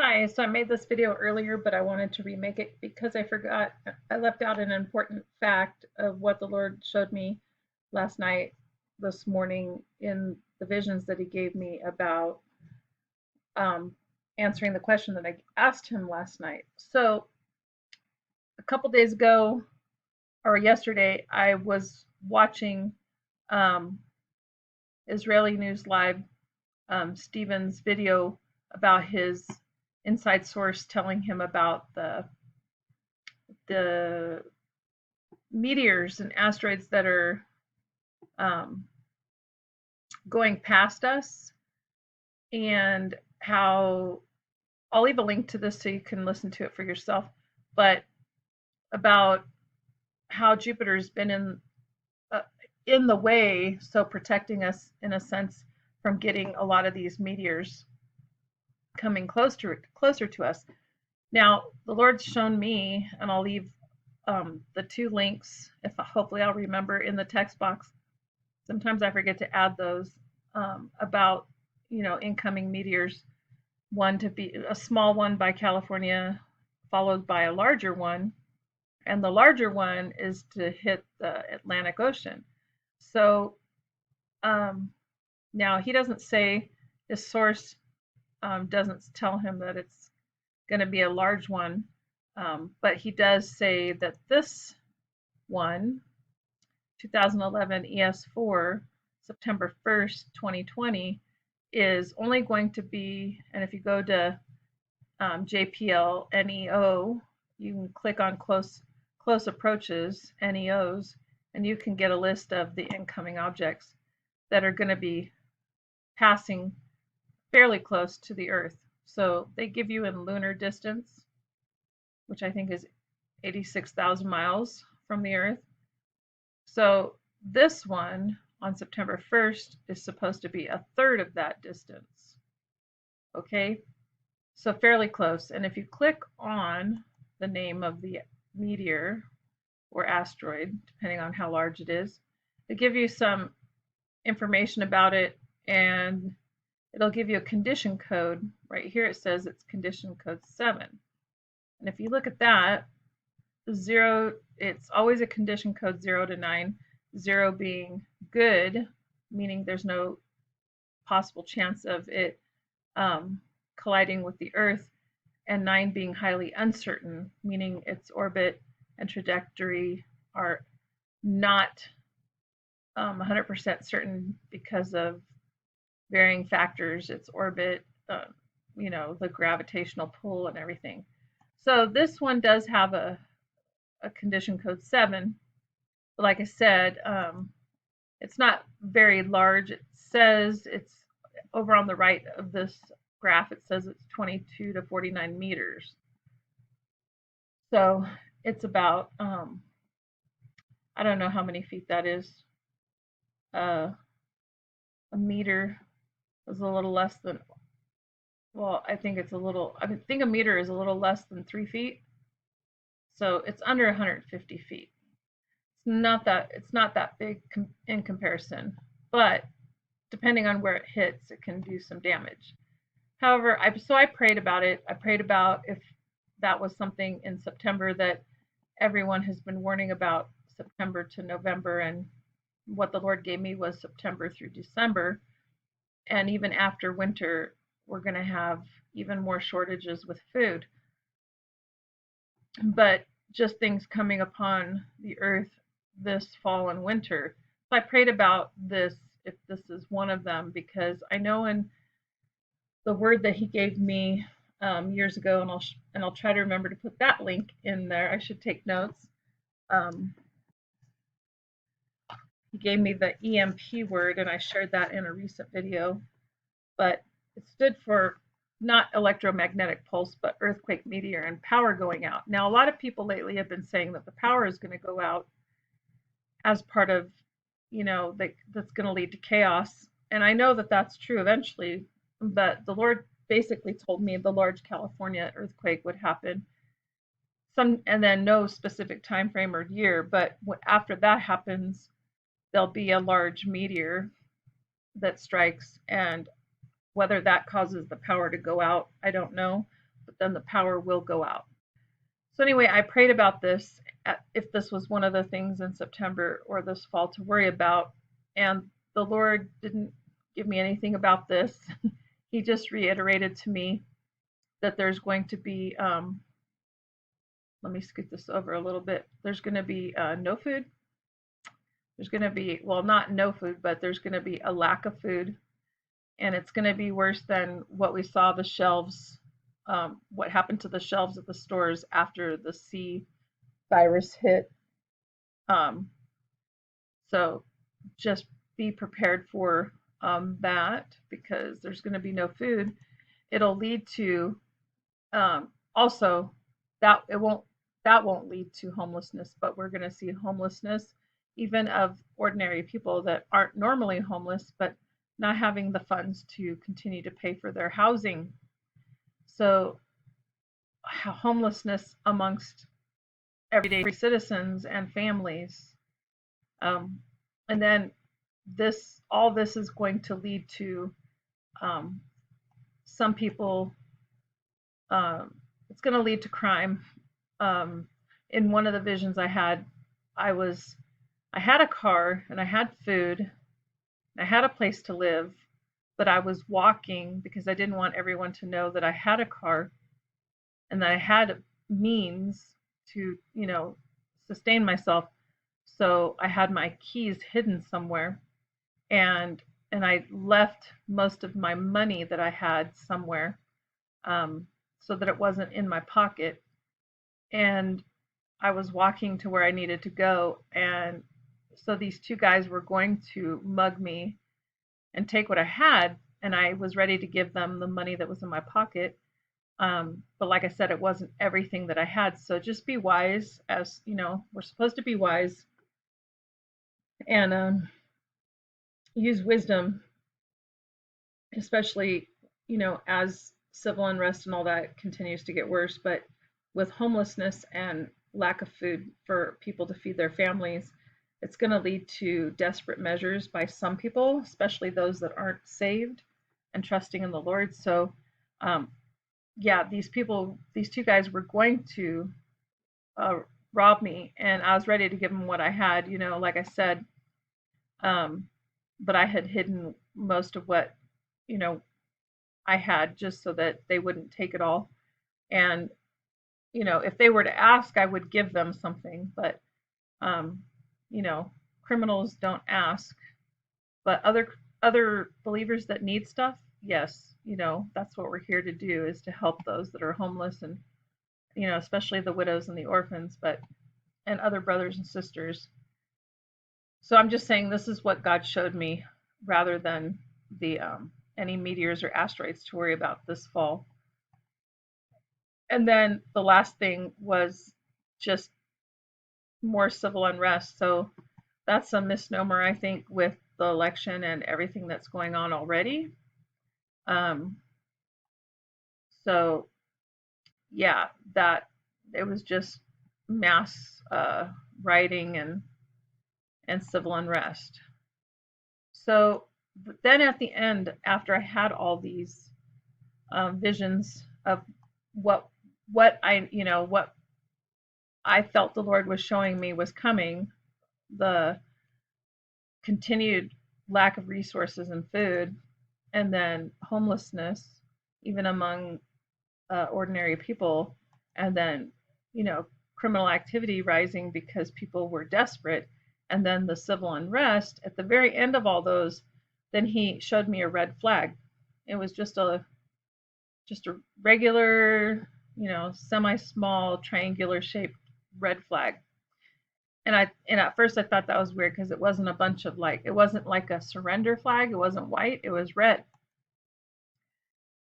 Hi, so I made this video earlier, but I wanted to remake it because I forgot. I left out an important fact of what the Lord showed me last night, this morning, in the visions that He gave me about um, answering the question that I asked Him last night. So, a couple days ago, or yesterday, I was watching um, Israeli News Live, Stephen's video about his inside source telling him about the meteors and asteroids that are um, going past us, and how I'll leave a link to this so you can listen to it for yourself, but about how Jupiter's been uh, in the way, so protecting us in a sense from getting a lot of these meteors coming closer to us. Now, the Lord's shown me, and I'll leave the two links, if hopefully I'll remember, in the text box. Sometimes I forget to add those, about incoming meteors. One to be a small one by California, followed by a larger one, and the larger one is to hit the Atlantic Ocean. So now he doesn't say, his source doesn't tell him that it's going to be a large one, but he does say that this one, 2011 ES4, September 1st, 2020, is only going to be, and if you go to JPL NEO, you can click on close approaches, NEOs, and you can get a list of the incoming objects that are going to be passing fairly close to the Earth. So they give you in lunar distance, which I think is 86,000 miles from the Earth. So this one on September 1st is supposed to be a third of that distance. Okay, so fairly close. And if you click on the name of the meteor or asteroid, depending on how large it is, they give you some information about it, and it'll give you a condition code. Right here it says it's condition code 7. And if you look at that, it's always a condition code 0 to 9, 0 being good, meaning there's no possible chance of it colliding with the Earth, and 9 being highly uncertain, meaning its orbit and trajectory are not 100% certain because of varying factors, its orbit, the gravitational pull and everything. So this one does have a condition code 7, but like I said, it's not very large. It says it's over on the right of this graph, it says it's 22 to 49 meters. So it's about, I don't know how many feet that is. A meter is a little less than, well, I think a meter is a little less than 3 feet. So it's under 150 feet. It's not that big in comparison, but depending on where it hits, it can do some damage. However, I prayed about it. I prayed about if that was something in September that everyone has been warning about, September to November, and what the Lord gave me was September through December. And even after winter, we're going to have even more shortages with food. But just things coming upon the earth this fall and winter. So I prayed about this, if this is one of them, because I know in the word that he gave me years ago, and I'll try to remember to put that link in there. I should take notes. He gave me the EMP word, and I shared that in a recent video, but it stood for not electromagnetic pulse, but earthquake, meteor, and power going out. Now, a lot of people lately have been saying that the power is going to go out as part of, that's going to lead to chaos. And I know that that's true eventually, but the Lord basically told me the large California earthquake would happen and then no specific time frame or year. But after that happens, there'll be a large meteor that strikes, and whether that causes the power to go out, I don't know. but then the power will go out. So anyway, I prayed about this, if this was one of the things in September or this fall to worry about, and the Lord didn't give me anything about this. He just reiterated to me that there's going to be, let me scoot this over a little bit. There's going to be no food. There's going to be, well, not no food, but there's going to be a lack of food, and it's going to be worse than what we saw the shelves, what happened to the shelves at the stores after the C virus hit. Um, so just be prepared for that, because there's going to be no food. It'll lead to, also, that won't lead to homelessness, but we're going to see homelessness even of ordinary people that aren't normally homeless, but not having the funds to continue to pay for their housing. So homelessness amongst everyday citizens and families. And then all this is going to lead to, some people, it's going to lead to crime. In one of the visions I had, I had a car and I had food, and I had a place to live, but I was walking because I didn't want everyone to know that I had a car and that I had means to, sustain myself. So I had my keys hidden somewhere, and I left most of my money that I had somewhere, so that it wasn't in my pocket. And I was walking to where I needed to go, and so these two guys were going to mug me and take what I had, and I was ready to give them the money that was in my pocket. But like I said, it wasn't everything that I had. So just be wise, as we're supposed to be wise, and use wisdom, especially as civil unrest and all that continues to get worse. But with homelessness and lack of food for people to feed their families, it's going to lead to desperate measures by some people, especially those that aren't saved and trusting in the Lord. So, yeah, these two guys were going to rob me, and I was ready to give them what I had, like I said, but I had hidden most of what, I had, just so that they wouldn't take it all. And, if they were to ask, I would give them something, but, criminals don't ask. But other believers that need stuff, yes, that's what we're here to do, is to help those that are homeless, and especially the widows and the orphans, and other brothers and sisters. So I'm just saying, this is what God showed me, rather than the any meteors or asteroids to worry about this fall. And then the last thing was just more civil unrest. So that's a misnomer, I think, with the election and everything that's going on already. So yeah, that it was just mass rioting and civil unrest. So then at the end, after I had all these visions of what what I felt the Lord was showing me was coming, the continued lack of resources and food, and then homelessness, even among ordinary people, and then criminal activity rising because people were desperate, and then the civil unrest at the very end of all those. Then he showed me a red flag. It was just a regular, semi-small triangular shaped red flag. And at first I thought that was weird, because it wasn't a bunch of, like, it wasn't like a surrender flag. It wasn't white. It was red.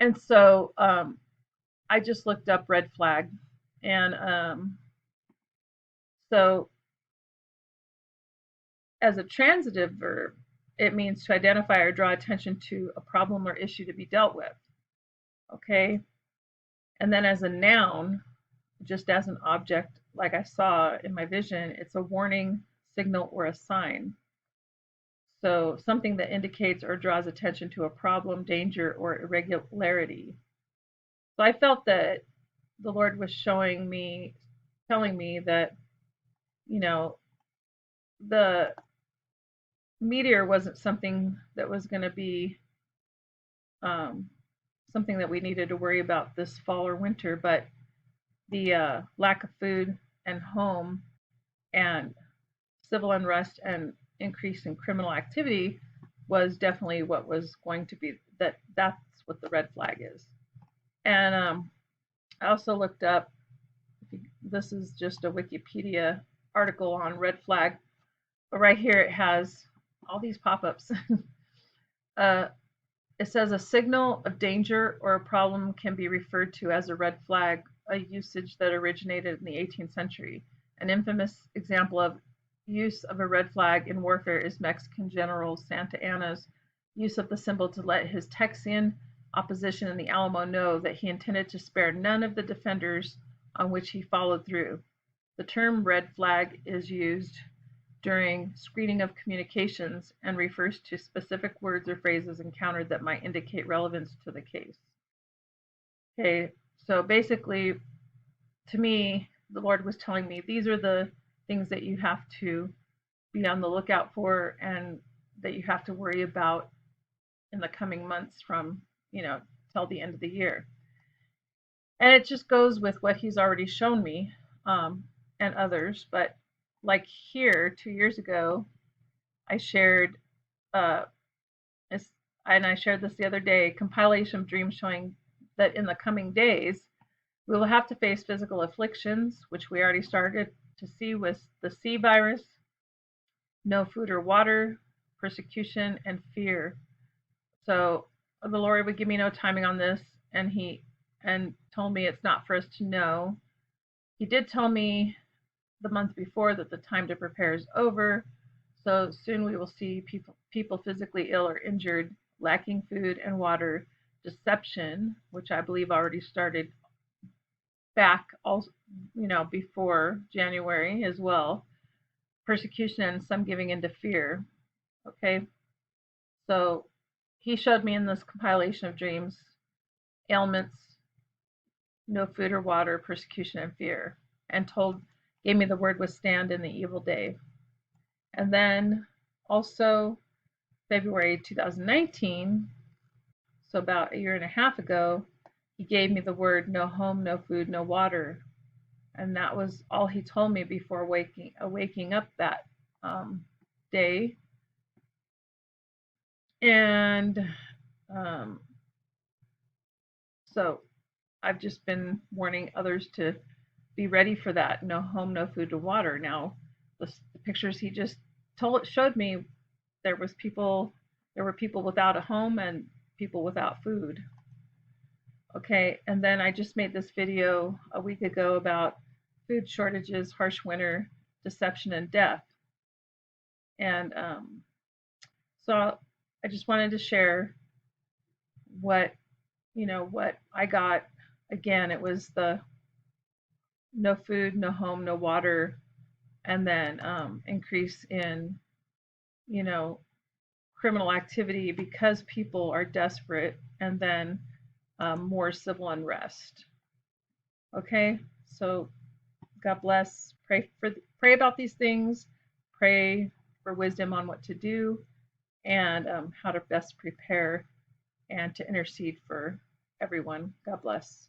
And so I just looked up red flag, and so as a transitive verb, it means to identify or draw attention to a problem or issue to be dealt with. Okay. And then as a noun, just as an object, like I saw in my vision, it's a warning, signal, or a sign. So something that indicates or draws attention to a problem, danger, or irregularity. So I felt that the Lord was showing me, telling me that, you know, the meteor wasn't something that was going to be um, something that we needed to worry about this fall or winter, but the lack of food and home and civil unrest and increase in criminal activity was definitely what was going to be that's what the red flag is. And I also looked up, this is just a Wikipedia article on red flag, but right here it has all these pop-ups. uh, it says a signal of danger or a problem can be referred to as a red flag, a usage that originated in the 18th century. An infamous example of use of a red flag in warfare is Mexican General Santa Anna's use of the symbol to let his Texian opposition in the Alamo know that he intended to spare none of the defenders on which he followed through. The term red flag is used during screening of communications and refers to specific words or phrases encountered that might indicate relevance to the case. Okay, so basically, to me, the Lord was telling me these are the things that you have to be on the lookout for and that you have to worry about in the coming months from, till the end of the year. And it just goes with what He's already shown me and others. But like here, 2 years ago, I shared uh, and I shared this the other day, compilation of dreams showing that in the coming days we will have to face physical afflictions, which we already started to see with the C virus, no food or water, persecution, and fear. So the Lord would give me no timing on this, and He told me it's not for us to know. He did tell me the month before that the time to prepare is over. So soon we will see people physically ill or injured, lacking food and water, deception, which I believe already started back also, before January as well, persecution and some giving into fear. Okay. So he showed me in this compilation of dreams ailments, no food or water, persecution and fear, and gave me the word withstand in the evil day. And then also February 2019, so about a year and a half ago, he gave me the word no home, no food, no water. And that was all he told me before waking up that day. And um, so I've just been warning others to be ready for that. No home, no food, no water. Now, the pictures he just showed me, there were people without a home and people without food. Okay, and then I just made this video a week ago about food shortages, harsh winter, deception, and death. And so I just wanted to share what I got. Again, it was the no food, no home, no water, and then increase in, you know, criminal activity because people are desperate, and then more civil unrest. Okay, so God bless. Pray about these things. Pray for wisdom on what to do and how to best prepare and to intercede for everyone. God bless.